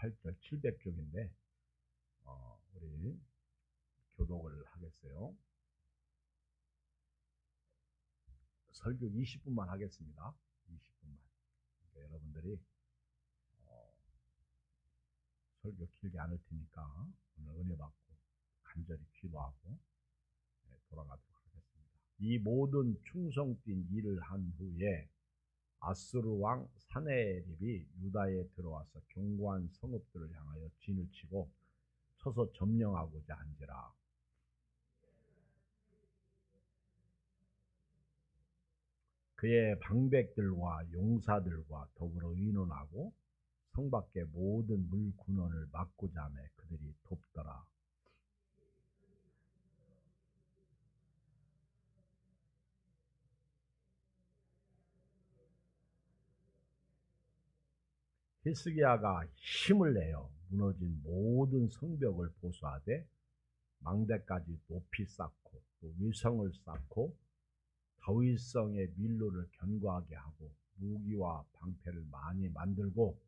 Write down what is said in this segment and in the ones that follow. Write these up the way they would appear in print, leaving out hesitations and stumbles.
8절 700쪽인데 우리 교독을 하겠어요. 설교 20분만 하겠습니다. 20분만. 그러니까 여러분들이 설교 길게 안 할 테니까 오늘 은혜 받고 간절히 기도하고 돌아가도록 하겠습니다. 이 모든 충성된 일을 한 후에 아수르 왕 사네립이 유다에 들어와서 견고한 성읍들을 향하여 진을 치고 쳐서 점령하고자 한지라. 그의 방백들과 용사들과 더불어 의논하고 성 밖의 모든 물 군원을 막고자 하며 그들이 돕더라. 히스기야가 힘을 내어 무너진 모든 성벽을 보수하되 망대까지 높이 쌓고 또 위성을 쌓고 다윗성의 밀로를 견고하게 하고 무기와 방패를 많이 만들고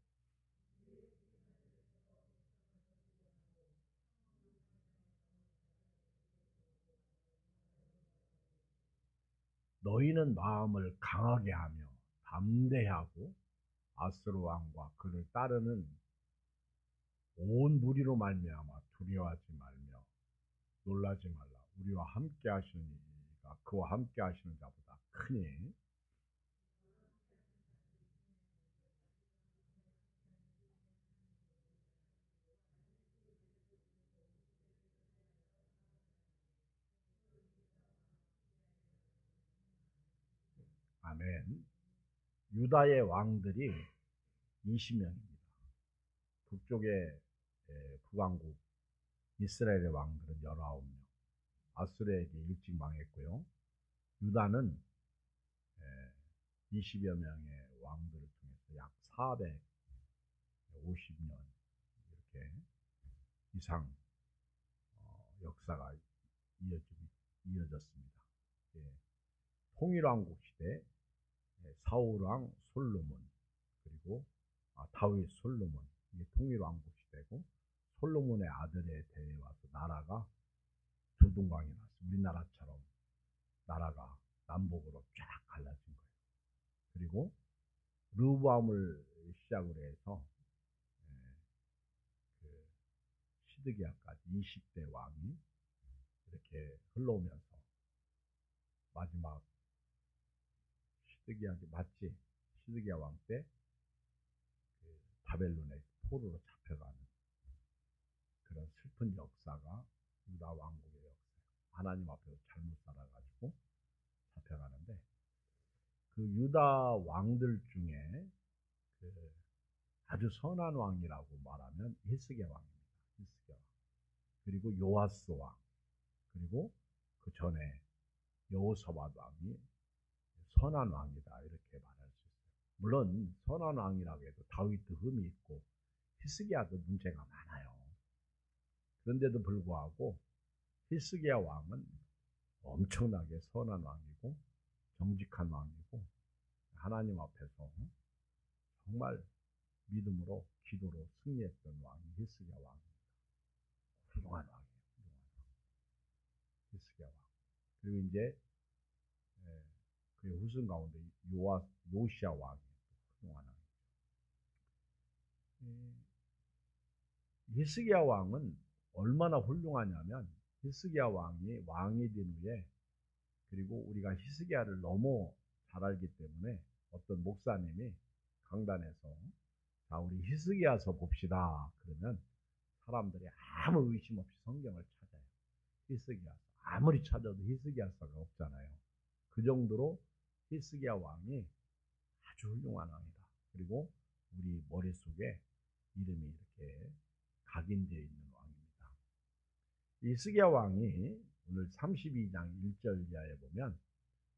너희는 마음을 강하게 하며 담대하고 아수르 왕과 그를 따르는 온 무리로 말미암아 두려워하지 말며 놀라지 말라. 우리와 함께 하시는 이가 그와 함께 하시는 자보다 크니 아멘. 유다의 왕들이 20명입니다. 북쪽의 북왕국 이스라엘의 왕들은 19명. 아수르에게 일찍 망했고요. 유다는 20여 명의 왕들을 통해서 약 450년 이렇게 이상 역사가 이어졌습니다. 통일왕국 시대 사울왕 솔로몬 그리고 다윗 솔로몬 이게 통일왕국 시대고 솔로몬의 아들에 대해 와서 나라가 두 동강이 났어요. 우리나라처럼 나라가 남북으로 쫙 갈라진 거예요. 그리고 르브암을 시작으로 해서 그 시드기야까지 20대 왕이 이렇게 흘러오면서 마지막 시드기야 맞지? 시드기야 왕 때 그 바벨론의 포로로 잡혀가는 그런 슬픈 역사가 유다 왕국의 역사예요. 하나님 앞에서 잘못 살아가지고 잡혀가는데 그 유다 왕들 중에 그 아주 선한 왕이라고 말하면 히스기야 왕입니다. 히스기야 왕. 그리고 요아스 왕. 그리고 그 전에 여호사밧 왕이 선한 왕이다 이렇게 말할 수 있어요. 물론 선한 왕이라고 해도 다윗도 흠이 있고 히스기야도 문제가 많아요. 그런데도 불구하고 히스기야 왕은 엄청나게 선한 왕이고 정직한 왕이고 하나님 앞에서 정말 믿음으로 기도로 승리했던 왕이 히스기야 왕입니다. 훌륭한 왕이에요. 히스기야 왕. 그리고 이제 그의 후손 가운데 요시야 왕이 훌륭한 왕이죠. 히스기야 왕은 얼마나 훌륭하냐면 히스기야 왕이 된 후에 그리고 우리가 히스기야를 너무 잘 알기 때문에 어떤 목사님이 강단에서 자 우리 히스기야서 봅시다 그러면 사람들이 아무 의심 없이 성경을 찾아요. 히스기야서 아무리 찾아도 히스기야서가 없잖아요. 그 정도로 히스기야 왕이 아주 훌륭한 왕이다. 그리고 우리 머릿속에 이름이 이렇게 각인되어 있는 왕입니다. 히스기야 왕이 오늘 32장 1절 이하에 보면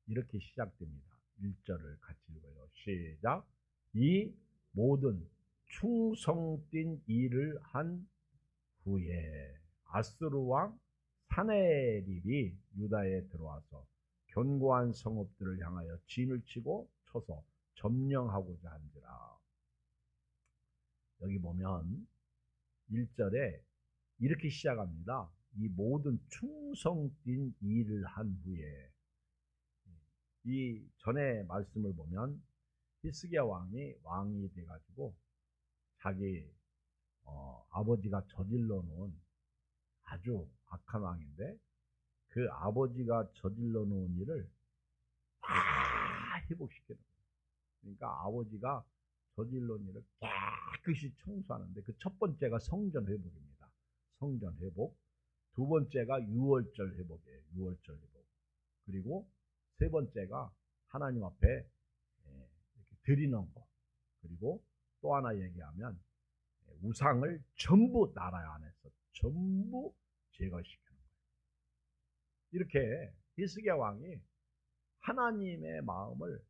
이렇게 시작됩니다. 1절을 같이 읽어요. 시작. 이 모든 충성된 일을 한 후에 아수르 왕 사네립이 유다에 들어와서 견고한 성읍들을 향하여 진을 치고 쳐서 점령하고자 한지라. 여기 보면 1절에 이렇게 시작합니다. 이 모든 충성된 일을 한 후에, 이 전에 말씀을 보면 히스기야 왕이 돼가지고 자기 아버지가 저질러 놓은 아주 악한 왕인데, 그 아버지가 저질러 놓은 일을 다 회복시키는 거예요. 그러니까 아버지가 저질러 놓은 일을 깨끗이 청소하는데, 그 첫 번째가 성전 회복입니다. 성전 회복. 두 번째가 유월절 회복이에요. 유월절 회복. 그리고 세 번째가 하나님 앞에 이렇게 드리는 것. 그리고 또 하나 얘기하면 우상을 전부 나라 안에서 전부 제거시키는 거예요. 이렇게 히스기야 왕이 하나님의 마음을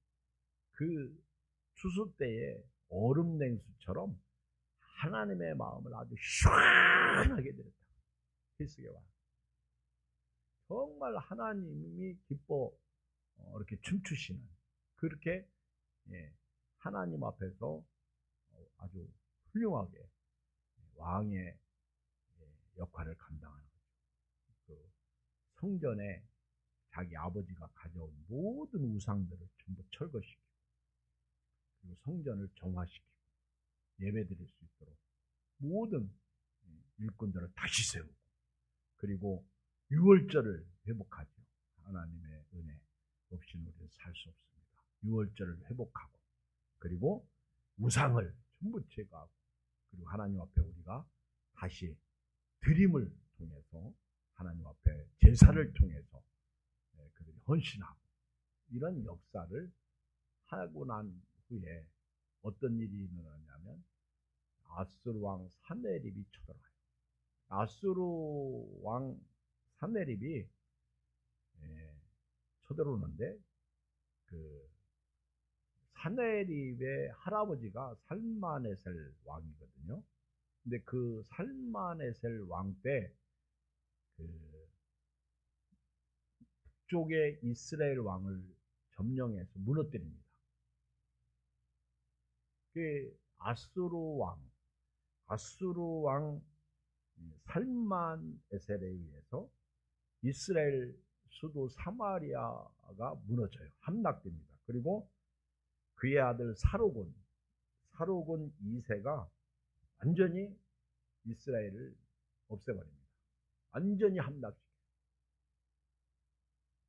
그 추수 때의 얼음 냉수처럼 하나님의 마음을 아주 시원하게 드렸다. 히스기야 왕. 정말 하나님이 기뻐 이렇게 춤추시는, 그렇게 하나님 앞에서 아주 훌륭하게 왕의 역할을 감당하는 거죠. 그 성전에 자기 아버지가 가져온 모든 우상들을 전부 철거시키고, 그리고 성전을 정화시키고 예배드릴 수 있도록 모든 일꾼들을 다시 세우고, 그리고 유월절을 회복하죠. 하나님의 은혜 없이는 우리는 살 수 없습니다. 유월절을 회복하고, 그리고 우상을 전부 제거하고, 그리고 하나님 앞에 우리가 다시 드림을 통해서, 하나님 앞에 제사를 통해서 그들이 헌신하고, 이런 역사를 하고 난 후에 어떤 일이 일어나냐면 아수르 왕 사네립이 쳐들어가요. 아수르 왕 사네립이 쳐들어오는데, 그 사네립의 할아버지가 살마네셀 왕이거든요. 근데 그 살마네셀 왕 때 그 북쪽의 이스라엘 왕을 점령해서 무너뜨립니다. 그 아수르 왕 살만에셀에 의해서 이스라엘 수도 사마리아가 무너져요. 함락됩니다. 그리고 그의 아들 사로곤 2세가 완전히 이스라엘을 없애버립니다. 완전히 함락시켜요.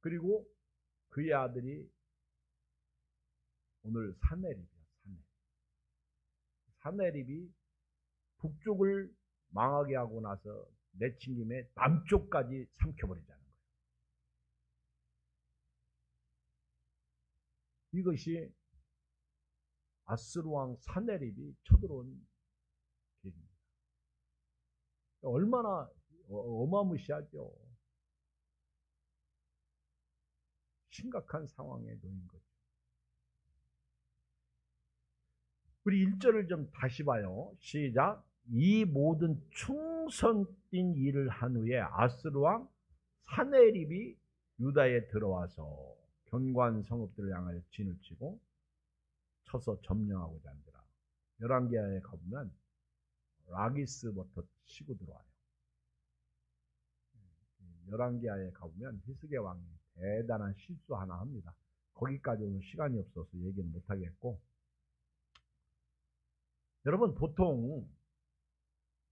그리고 그의 아들이 오늘 사네립이야. 사네립이 북쪽을 망하게 하고 나서 내친 김에 남쪽까지 삼켜버리자는 거예요. 이것이 아수르 왕 사네립이 쳐들어온 길입니다. 얼마나 어마무시하죠. 심각한 상황에 놓인 거죠. 우리 1절을 좀 다시 봐요. 시작. 이 모든 충성된 일을 한 후에 아수르 왕 사네립이 유다에 들어와서 견고한 성읍들을 향하여 진을 치고 쳐서 점령하고자 한다. 열왕기하에 가보면 라기스부터 치고 들어와요. 열왕기하에 가보면 히스기야 왕이 대단한 실수 하나 합니다. 거기까지 오늘 시간이 없어서 얘기는 못하겠고, 여러분 보통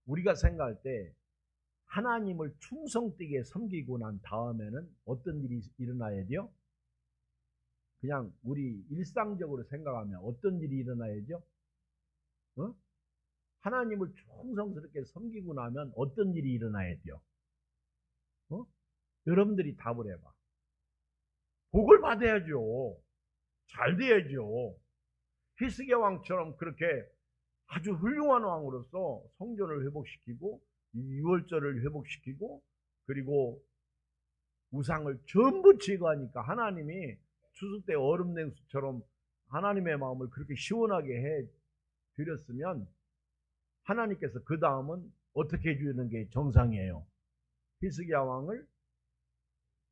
우리가 생각할 때 하나님을 충성되게 섬기고 난 다음에는 어떤 일이 일어나야 돼요? 그냥 우리 일상적으로 생각하면 어떤 일이 일어나야죠? 하나님을 충성스럽게 섬기고 나면 어떤 일이 일어나야 돼요? 여러분들이 답을 해봐. 복을 받아야죠. 잘 돼야죠. 히스기야 왕처럼 그렇게 아주 훌륭한 왕으로서 성전을 회복시키고 유월절을 회복시키고, 그리고 우상을 전부 제거하니까 하나님이 추수 때 얼음 냉수처럼 하나님의 마음을 그렇게 시원하게 해 드렸으면, 하나님께서 그 다음은 어떻게 해주는 게 정상이에요? 히스기야 왕을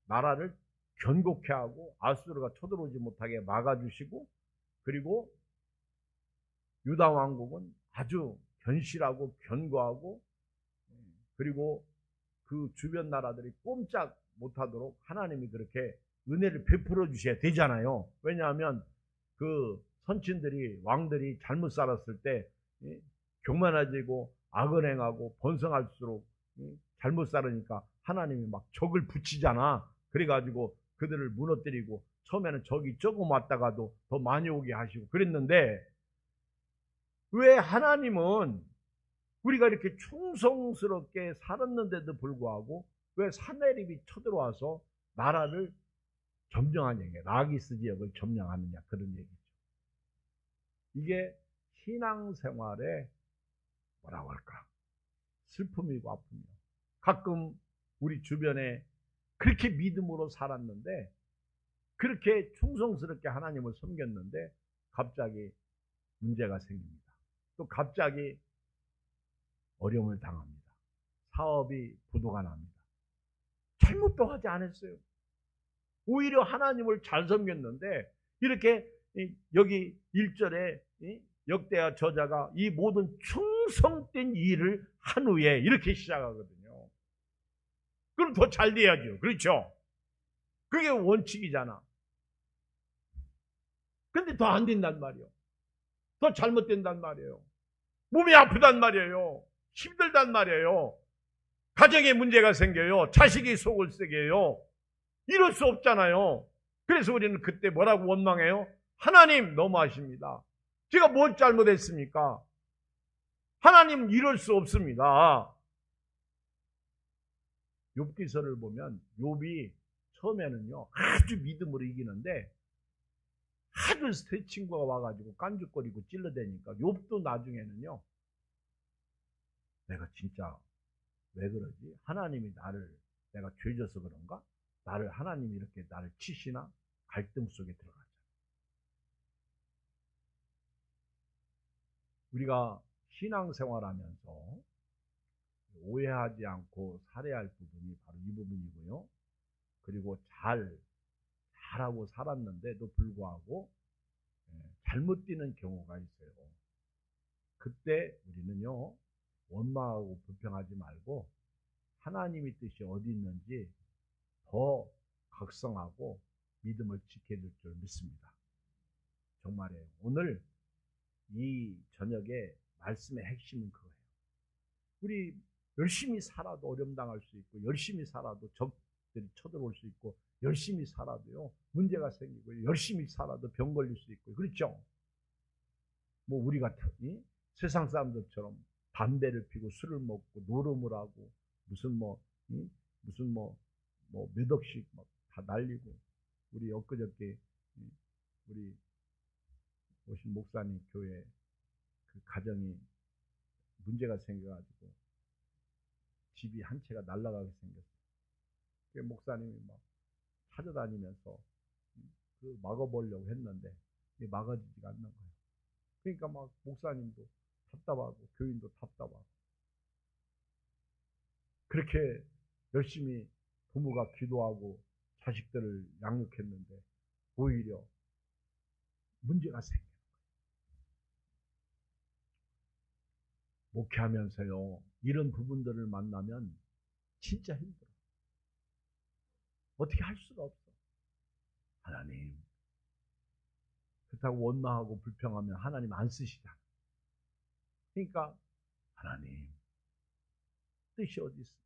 나라를 견고케 하고 아수르가 쳐들어오지 못하게 막아주시고, 그리고 유다 왕국은 아주 견실하고 견고하고 그리고 그 주변 나라들이 꼼짝 못하도록 하나님이 그렇게 은혜를 베풀어 주셔야 되잖아요. 왜냐하면 그 선친들이 왕들이 잘못 살았을 때 교만해지고 악을 행하고 번성할수록 잘못 살으니까 하나님이 막 적을 붙이잖아. 그래가지고 그들을 무너뜨리고 처음에는 적이 조금 왔다가도 더 많이 오게 하시고 그랬는데 왜 하나님은 우리가 이렇게 충성스럽게 살았는데도 불구하고 왜 사내립이 쳐들어와서 나라를 점령한 얘기예요. 라기스 지역을 점령하느냐 그런 얘기죠. 이게 신앙생활의 뭐라고 할까 슬픔이고 아픔이요. 가끔 우리 주변에 그렇게 믿음으로 살았는데 그렇게 충성스럽게 하나님을 섬겼는데 갑자기 문제가 생깁니다. 또 갑자기 어려움을 당합니다. 사업이 부도가 납니다. 잘못도 하지 않았어요. 오히려 하나님을 잘 섬겼는데 이렇게 여기 1절에 역대하 저자가 이 모든 충성된 일을 한 후에 이렇게 시작하거든요. 그럼 더 잘 돼야죠. 그렇죠? 그게 원칙이잖아. 근데 더 안 된단 말이에요. 더 잘못된단 말이에요. 몸이 아프단 말이에요. 힘들단 말이에요. 가정에 문제가 생겨요. 자식이 속을 쓰게 해요. 이럴 수 없잖아요. 그래서 우리는 그때 뭐라고 원망해요? 하나님 너무하십니다. 제가 뭘 잘못했습니까? 하나님 이럴 수 없습니다. 욥기서를 보면 욥이 처음에는요 아주 믿음으로 이기는데 하도 새 친구가 와가지고 깐죽거리고 찔러대니까 욥도 나중에는요 내가 진짜 왜 그러지? 하나님이 나를 내가 죄져서 그런가? 나를 하나님이 이렇게 나를 치시나? 갈등 속에 들어가죠. 우리가 신앙생활하면서 오해하지 않고 살아야 할 부분이 바로 이 부분이고요. 그리고 잘하고 살았는데도 불구하고 잘못 뛰는 경우가 있어요. 그때 우리는요 원망하고 불평하지 말고 하나님의 뜻이 어디 있는지 더 각성하고 믿음을 지켜줄 줄 믿습니다. 정말이에요. 오늘 이 저녁에 말씀의 핵심은 그거예요. 우리 열심히 살아도 어려움 당할 수 있고 열심히 살아도 적들이 쳐들어올 수 있고 열심히 살아도요 문제가 생기고 열심히 살아도 병 걸릴 수 있고 그렇죠? 뭐 우리 같은 세상 사람들처럼 담배를 피고 술을 먹고 노름을 하고 무슨 몇 억씩 막 다 날리고 우리 엊그저께 우리 오신 목사님 교회 그 가정이 문제가 생겨가지고 집이 한 채가 날아가게 생겼어요. 그 목사님이 막 찾아다니면서 그 막아보려고 했는데 막아지지가 않는 거예요. 그러니까 막 목사님도 답답하고 교인도 답답하고 그렇게 열심히 부모가 기도하고 자식들을 양육했는데 오히려 문제가 생겨요. 목회하면서요 이런 부분들을 만나면 진짜 힘들어. 어떻게 할 수가 없어. 하나님 그렇다고 원망하고 불평하면 하나님 안 쓰시잖아. 그러니까 하나님 뜻이 어디 있습니까?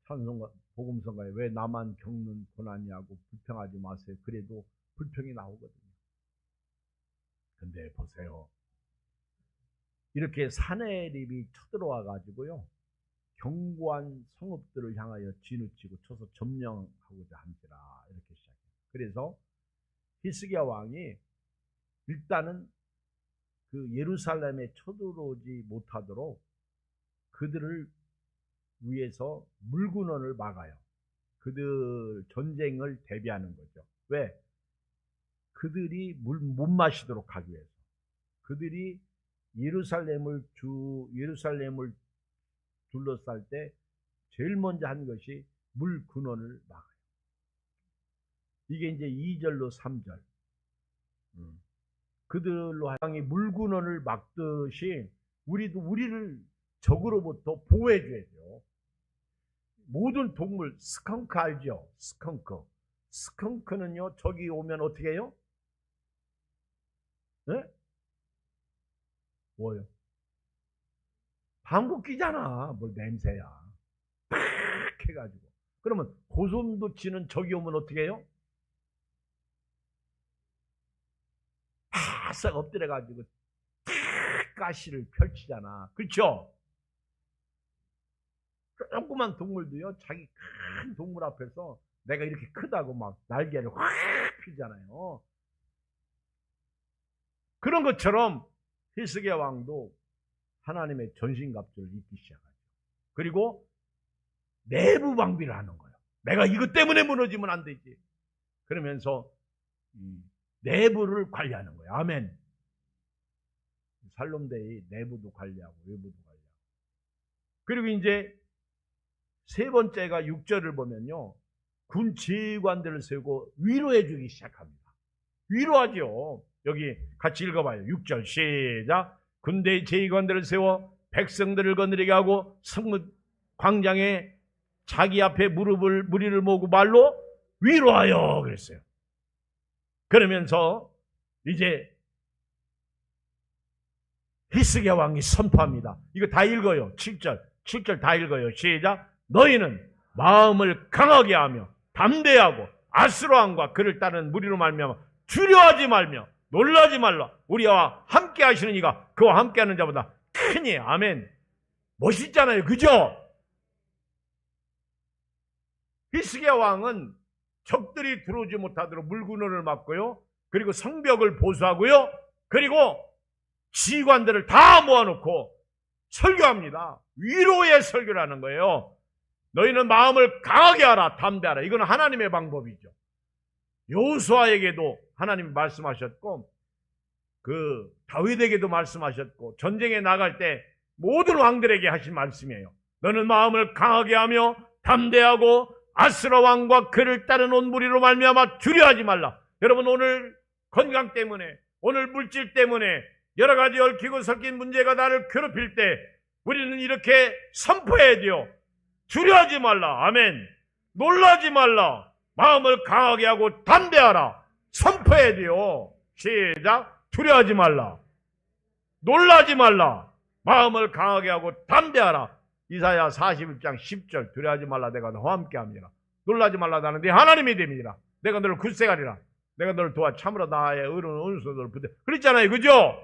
찬송가 복음성가에 왜 나만 겪는 고난이냐고 불평하지 마세요. 그래도 불평이 나오거든요. 근데 보세요. 이렇게 사내립이 쳐들어와 가지고요. 견고한 성읍들을 향하여 진우치고 쳐서 점령하고자 한지라 이렇게 시작해요. 그래서 히스기야 왕이 일단은 그 예루살렘에 쳐들어오지 못하도록 그들을 위해서 물군원을 막아요. 그들 전쟁을 대비하는 거죠. 왜? 그들이 물 못 마시도록 하기 위해서. 그들이 예루살렘을 둘러쌀 때 제일 먼저 한 것이 물 근원을 막아요. 이게 이제 2절로 3절. 그들로 하여금 물 근원을 막듯이 우리를 적으로부터 보호해줘야 돼요. 모든 동물, 스컹크 알죠? 스컹크. 스컹크는요, 적이 오면 어떻게 해요? 네? 뭐요? 방구 끼잖아. 뭘 냄새야. 팍 해가지고. 그러면 고소음도 치는 적이 오면 어떻게 해요? 바싹 엎드려가지고 가시를 펼치잖아. 그렇죠? 조그만 동물도요, 자기 큰 동물 앞에서 내가 이렇게 크다고 막 날개를 확 펴잖아요. 그런 것처럼 히스기야 왕도 하나님의 전신갑주를 입기 시작하죠. 그리고 내부 방비를 하는 거예요. 내가 이것 때문에 무너지면 안 되지. 그러면서 내부를 관리하는 거예요. 아멘. 살롬대의 내부도 관리하고 외부도 관리하고. 그리고 이제 세 번째가 6절을 보면요, 군 지휘관들을 세우고 위로해 주기 시작합니다. 위로하죠. 여기 같이 읽어봐요. 6절 시작. 군대의 지휘관들을 세워 백성들을 거느리게 하고 광장에 자기 앞에 무리를 모으고 말로 위로하여 그랬어요. 그러면서 이제 히스기야 왕이 선포합니다. 이거 다 읽어요. 7절 다 읽어요. 시작. 너희는 마음을 강하게 하며 담대하고 아수르 왕과 그를 따르는 무리로 말미암아 두려워하지 말며 놀라지 말라. 우리와 함께 하시는 이가 그와 함께 하는 자보다 크니. 아멘. 멋있잖아요. 그죠? 히스기야 왕은 적들이 들어오지 못하도록 물구나무를 막고요. 그리고 성벽을 보수하고요. 그리고 지휘관들을 다 모아놓고 설교합니다. 위로의 설교를 하는 거예요. 너희는 마음을 강하게 하라, 담대하라. 이건 하나님의 방법이죠. 여호수아에게도 하나님이 말씀하셨고, 그 다윗에게도 말씀하셨고, 전쟁에 나갈 때 모든 왕들에게 하신 말씀이에요. 너는 마음을 강하게 하며 담대하고 아스라 왕과 그를 따른 온 무리로 말미암아 두려워하지 말라. 여러분, 오늘 건강 때문에, 오늘 물질 때문에 여러 가지 얽히고 섞인 문제가 나를 괴롭힐 때 우리는 이렇게 선포해야 돼요. 두려워하지 말라. 아멘. 놀라지 말라. 마음을 강하게 하고 담대하라. 선포해야 돼요. 시작. 두려워하지 말라. 놀라지 말라. 마음을 강하게 하고 담대하라. 이사야 41장 10절. 두려워하지 말라. 내가 너와 함께 합니다. 놀라지 말라. 나는 네 하나님이 됩니다. 내가 너를 굳세가리라. 내가 너를 도와 참으로 나의 의로운 은수로 너를 붙여. 그랬잖아요. 그죠?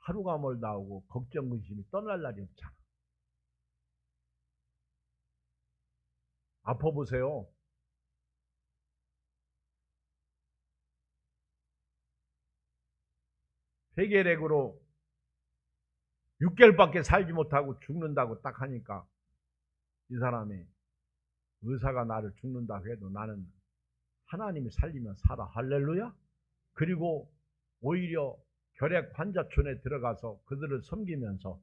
하루가 멀다 하고 걱정 근심이 떠날 날이 없잖아. 아파 보세요. 폐결핵으로 6개월밖에 살지 못하고 죽는다고 딱 하니까 이 사람이, 의사가 나를 죽는다고 해도 나는 하나님이 살리면 살아. 할렐루야. 그리고 오히려 결핵 환자촌에 들어가서 그들을 섬기면서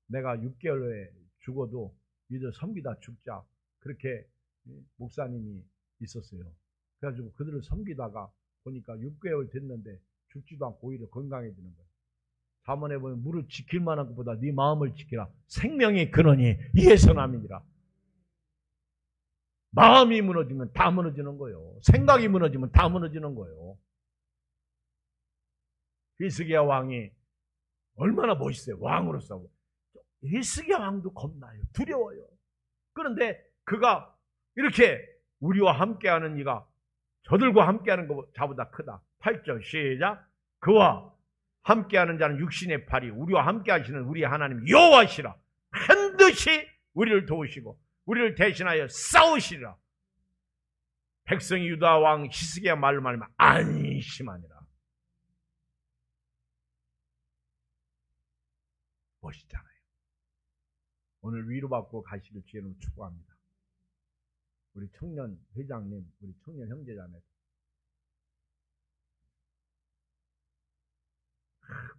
내가 6개월 후에 죽어도 이들 섬기다 죽자. 그렇게 목사님이 있었어요. 그래가지고 그들을 섬기다가 보니까 6개월 됐는데 죽지도 않고 오히려 건강해지는 거예요. 잠언에 보면 물을 지킬 만한 것보다 네 마음을 지키라. 생명의 근원이 이에서 남이니라. 마음이 무너지면 다 무너지는 거예요. 생각이 무너지면 다 무너지는 거예요. 히스기야 왕이 얼마나 멋있어요. 왕으로서. 히스기야 왕도 겁나요. 두려워요. 그런데 그가 이렇게 우리와 함께하는 이가 저들과 함께하는 것 자보다 크다. 8절 시작. 그와 함께하는 자는 육신의 팔이 우리와 함께하시는 우리 하나님 여호와시라. 반드시 우리를 도우시고 우리를 대신하여 싸우시리라. 백성이 유다 왕 히스기야 말로 말하면 안심하니라. 멋있잖아요. 오늘 위로받고 가시길 주님으로 축복합니다. 우리 청년 회장님, 우리 청년 형제자매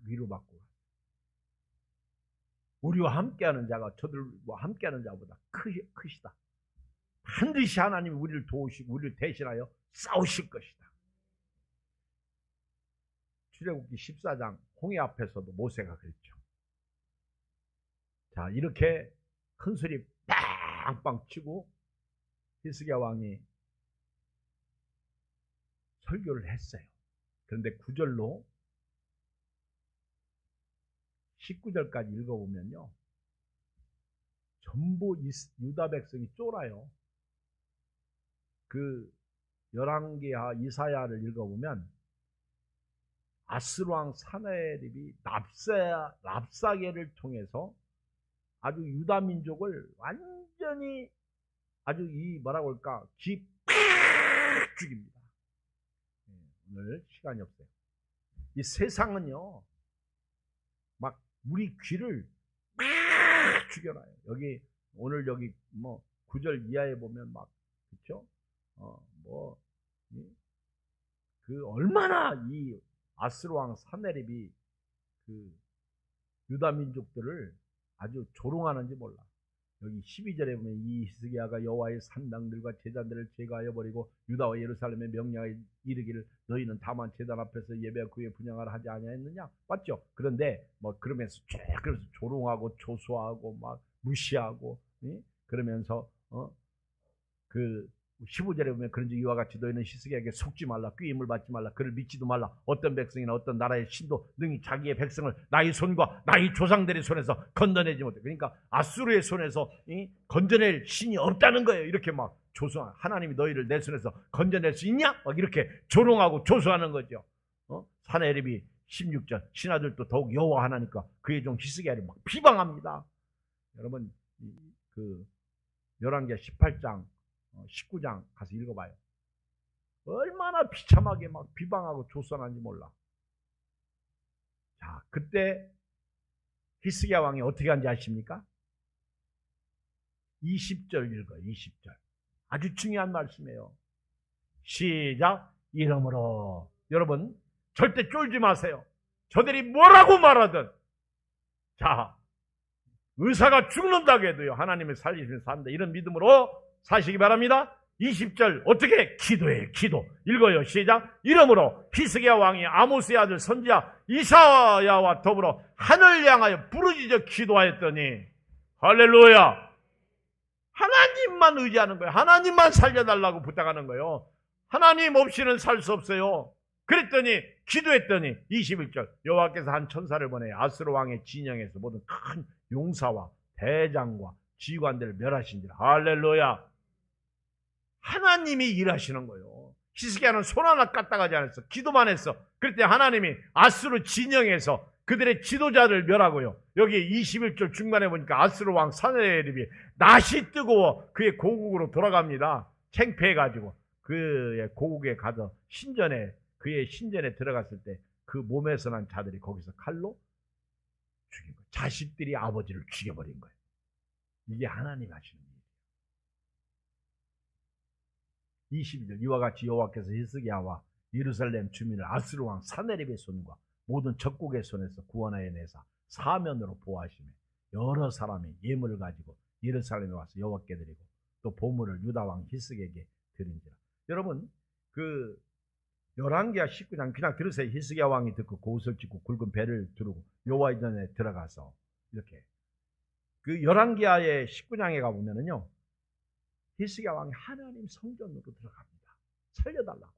위로받고, 우리와 함께하는 자가 저들과 함께하는 자보다 크시다. 반드시 하나님이 우리를 도우시고 우리를 대신하여 싸우실 것이다. 출애굽기 14장 홍해 앞에서도 모세가 그랬죠. 자, 이렇게 큰 소리 빵빵 치고 히스기야 왕이 설교를 했어요. 그런데 9절로 19절까지 읽어보면요, 전부 유다 백성이 쫄아요. 그 열왕기하 이사야를 읽어보면 아스루 왕 사나엘입이 랍사게를 통해서 아주 유다 민족을 완전히 아주 이 뭐라고 할까, 기 팍 죽입니다. 오늘 시간이 없어요. 이 세상은요, 막 우리 귀를 막 죽여놔요. 여기 오늘 여기 뭐 9절 이하에 보면 막, 그렇죠? 그 얼마나 이 아스루 왕 사네립이 그 유다 민족들을 아주 조롱하는지 몰라. 여기 12절에 보면 이 히스기야가 여호와의 산당들과 제단들을 제거하여 버리고 유다와 예루살렘에 명령하여 이르기를 너희는 다만 제단 앞에서 예배하고 그의 분향하라 하지 아니하였느냐? 맞죠? 그런데 뭐 그러면서 조롱하고 조소하고 막 무시하고, 그러면서 그 15절에 보면 그런즉 이와 같이 너희는 히스기야에게 속지 말라, 꾀임을 받지 말라, 그를 믿지도 말라. 어떤 백성이나 어떤 나라의 신도 능히 자기의 백성을 나의 손과 나의 조상들의 손에서 건져내지 못해. 그러니까 아수르의 손에서 건져낼 신이 없다는 거예요. 이렇게 막 하나님이 너희를 내 손에서 건져낼 수 있냐? 막 이렇게 조롱하고 조소하는 거죠. 사네립이 16절 신하들도 더욱 여호와 하나니까 그의 종 히스기야를 막 비방합니다. 여러분 그 열왕기하 18장 19장 가서 읽어봐요. 얼마나 비참하게 막 비방하고 조선한지 몰라. 자, 그때 히스기야 왕이 어떻게 한지 아십니까? 20절 읽어요. 20절 아주 중요한 말씀이에요. 시작. 이러므로 여러분 절대 쫄지 마세요. 저들이 뭐라고 말하든, 자, 의사가 죽는다고 해도요 하나님을 살리시면 산다, 이런 믿음으로 사시기 바랍니다. 20절 어떻게? 기도해요. 기도 읽어요. 시작. 이러므로 히스기야 왕이 아모스의 아들 선지자 이사야와 더불어 하늘을 향하여 부르짖어 기도하였더니, 할렐루야, 하나님만 의지하는 거예요. 하나님만 살려달라고 부탁하는 거예요. 하나님 없이는 살 수 없어요. 그랬더니 기도했더니 21절 여호와께서 한 천사를 보내 아스루 왕의 진영에서 모든 큰 용사와 대장과 지휘관들을 멸하신지라. 할렐루야. 하나님이 일하시는 거예요. 히스기야는 손 하나 까딱하지 않았어. 기도만 했어. 그랬더니 하나님이 아스루 진영에서 그들의 지도자를 멸하고요. 여기 21절 중간에 보니까 아스루 왕 사네립이 낯이 뜨거워 그의 고국으로 돌아갑니다. 창피해가지고 그의 고국에 가서 그의 신전에 들어갔을 때 그 몸에서 난 자들이 거기서 칼로 죽인 거예요. 자식들이 아버지를 죽여버린 거예요. 이게 하나님 하시는 일이에요. 22절 이와 같이 여호와께서 히스기야와 예루살렘 주민을 아스루 왕 사네립의 손과 모든 적국의 손에서 구원하여 내사 사면으로 보호하시며 여러 사람이 예물을 가지고 예루살렘에 와서 여호와께 드리고 또 보물을 유다 왕 히스기야에게 드린지라. 여러분 그 열왕기하 19장 그냥 들으세요. 히스기야 왕이 듣고 고옷을 찢고 굵은 배를 두르고 여호와의 전에 들어가서 이렇게 그 열왕기하의 19장에 가보면은요 히스기야 왕이 하나님 성전으로 들어갑니다. 살려달라고.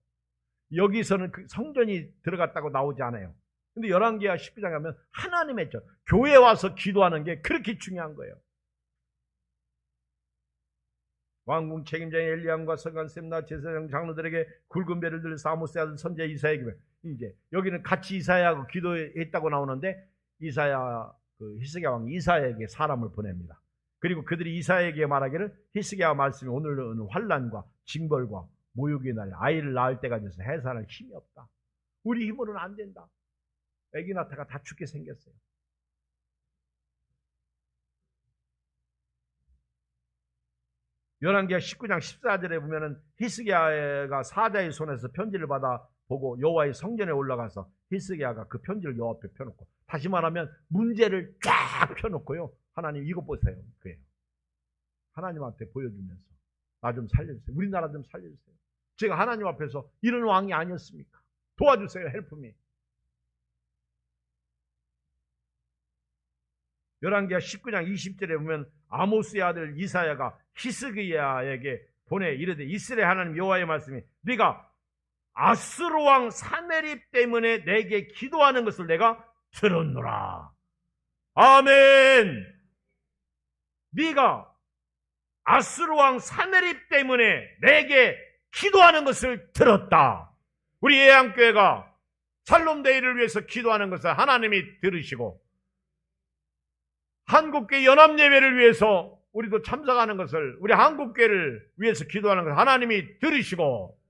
여기서는 그 성전이 들어갔다고 나오지 않아요. 근데 열왕기하 19장에 가면 하나님의 전, 교회에 와서 기도하는 게 그렇게 중요한 거예요. 왕궁 책임자인 엘리야과 서기관 셈나 제사장 장로들에게 굵은 배를 들여서 아모스의 아들 선지자 이사야에게, 이제 여기는 같이 이사야하고 기도했다고 나오는데 이사야 그 히스기야 왕이 이사야에게 사람을 보냅니다. 그리고 그들이 이사야에게 말하기를 히스기야 말씀이 오늘은 환난과 징벌과 모욕의 날, 아이를 낳을 때가 돼서 해산할 힘이 없다. 우리 힘으로는 안 된다. 애기 낳다가 다 죽게 생겼어요. 열왕기하 19장 14절에 보면은 히스기야가 사자의 손에서 편지를 받아 보고 여호와의 성전에 올라가서 히스기야가 그 편지를 여호와 앞에 펴놓고, 다시 말하면 문제를 쫙 펴놓고요. 하나님 이것 보세요. 그예요. 하나님한테 보여주면서 나 좀 살려주세요. 우리나라 좀 살려주세요. 제가 하나님 앞에서 이런 왕이 아니었습니까? 도와주세요. 헬프미. 열왕기하 19장 20절에 보면 아모스의 아들 이사야가 히스기야에게 보내 이르되 이스라엘 하나님 여호와의 말씀이 네가 아수르 왕 사메립 때문에 내게 기도하는 것을 내가 들었노라. 아멘. 네가 아수르 왕 사메립 때문에 내게 기도하는 것을 들었다. 우리 예양교회가 살롬대회를 위해서 기도하는 것을 하나님이 들으시고 한국교회 연합예배를 위해서 우리도 참석하는 것을 우리 한국교회를 위해서 기도하는 것을 하나님이 들으시고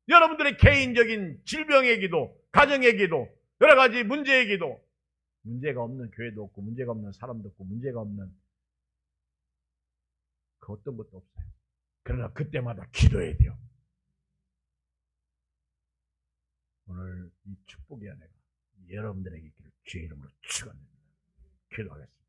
여러분들의 개인적인 질병의 기도, 가정의 기도, 여러 가지 문제의 기도, 문제가 없는 교회도 없고 문제가 없는 사람도 없고 문제가 없는 그 어떤 것도 없어요. 그러나 그때마다 기도해야 돼요. 오늘 이 축복의 은혜가 여러분들에게 있기를 주의 이름으로 축원합니다. 기도하겠습니다.